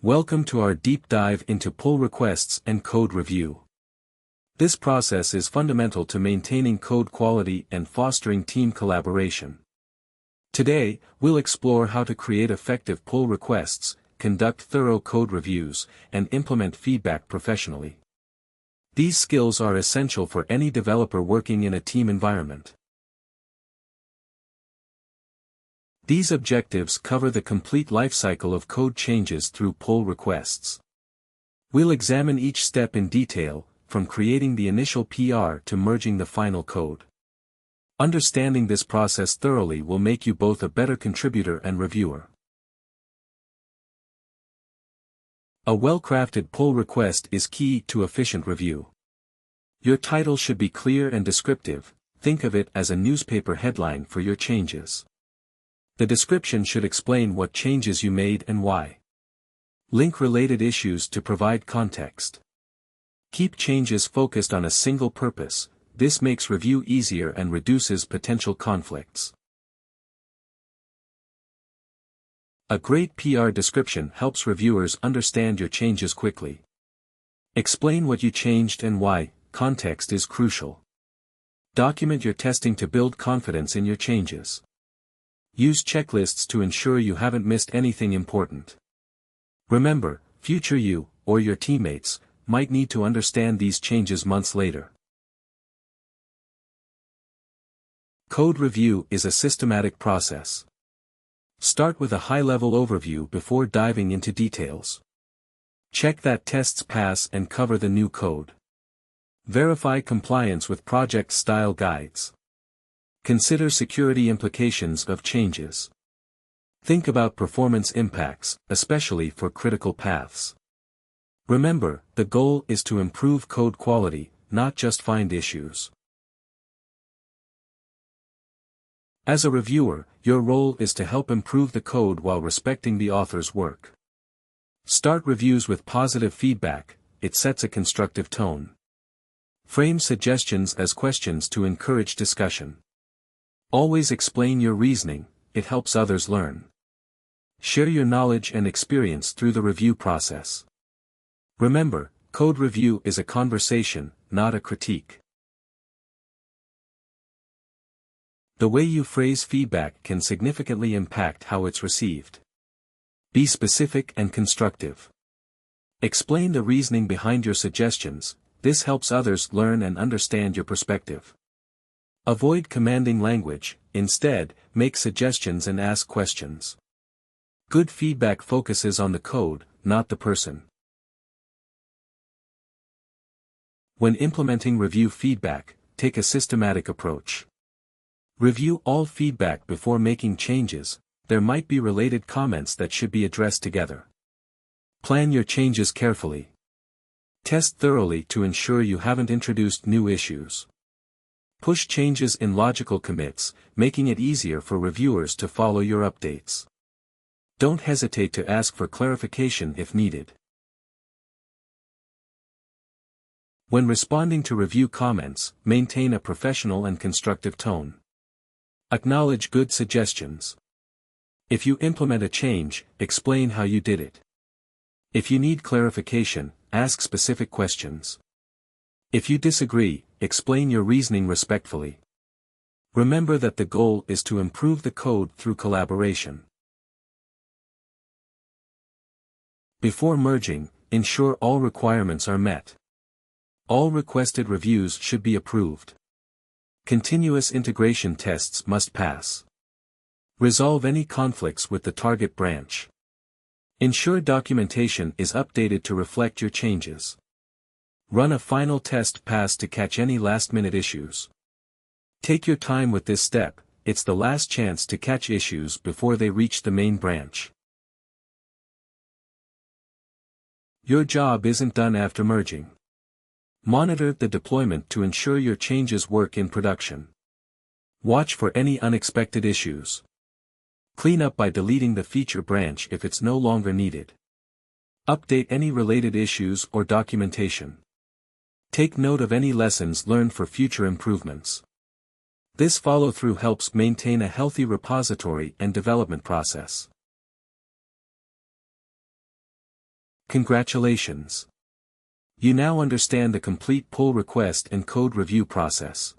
Welcome to our deep dive into pull requests and code review. This process is fundamental to maintaining code quality and fostering team collaboration. Today, we'll explore how to create effective pull requests, conduct thorough code reviews, and implement feedback professionally. These skills are essential for any developer working in a team environment. These objectives cover the complete lifecycle of code changes through pull requests. We'll examine each step in detail, from creating the initial PR to merging the final code. Understanding this process thoroughly will make you both a better contributor and reviewer. A well-crafted pull request is key to efficient review. Your title should be clear and descriptive. Think of it as a newspaper headline for your changes. The description should explain what changes you made and why. Link related issues to provide context. Keep changes focused on a single purpose. This makes review easier and reduces potential conflicts. A great PR description helps reviewers understand your changes quickly. Explain what you changed and why. Context is crucial. Document your testing to build confidence in your changes. Use checklists to ensure you haven't missed anything important. Remember, future you, or your teammates, might need to understand these changes months later. Code review is a systematic process. Start with a high-level overview before diving into details. Check that tests pass and cover the new code. Verify compliance with project-style guides. Consider security implications of changes. Think about performance impacts, especially for critical paths. Remember, the goal is to improve code quality, not just find issues. As a reviewer, your role is to help improve the code while respecting the author's work. Start reviews with positive feedback. It sets a constructive tone. Frame suggestions as questions to encourage discussion. Always explain your reasoning. It helps others learn. Share your knowledge and experience through the review process. Remember, code review is a conversation, not a critique. The way you phrase feedback can significantly impact how it's received. Be specific and constructive. Explain the reasoning behind your suggestions. This helps others learn and understand your perspective. Avoid commanding language. Instead, make suggestions and ask questions. Good feedback focuses on the code, not the person. When implementing review feedback, take a systematic approach. Review all feedback before making changes. There might be related comments that should be addressed together. Plan your changes carefully. Test thoroughly to ensure you haven't introduced new issues. Push changes in logical commits, making it easier for reviewers to follow your updates. Don't hesitate to ask for clarification if needed. When responding to review comments, maintain a professional and constructive tone. Acknowledge good suggestions. If you implement a change, explain how you did it. If you need clarification, ask specific questions. If you disagree, explain your reasoning respectfully. Remember that the goal is to improve the code through collaboration. Before merging, ensure all requirements are met. All requested reviews should be approved. Continuous integration tests must pass. Resolve any conflicts with the target branch. Ensure documentation is updated to reflect your changes. Run a final test pass to catch any last-minute issues. Take your time with this step. It's the last chance to catch issues before they reach the main branch. Your job isn't done after merging. Monitor the deployment to ensure your changes work in production. Watch for any unexpected issues. Clean up by deleting the feature branch if it's no longer needed. Update any related issues or documentation. Take note of any lessons learned for future improvements. This follow-through helps maintain a healthy repository and development process. Congratulations! You now understand the complete pull request and code review process.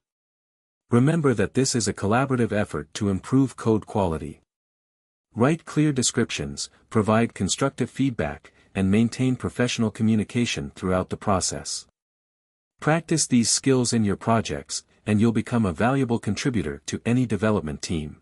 Remember that this is a collaborative effort to improve code quality. Write clear descriptions, provide constructive feedback, and maintain professional communication throughout the process. Practice these skills in your projects, and you'll become a valuable contributor to any development team.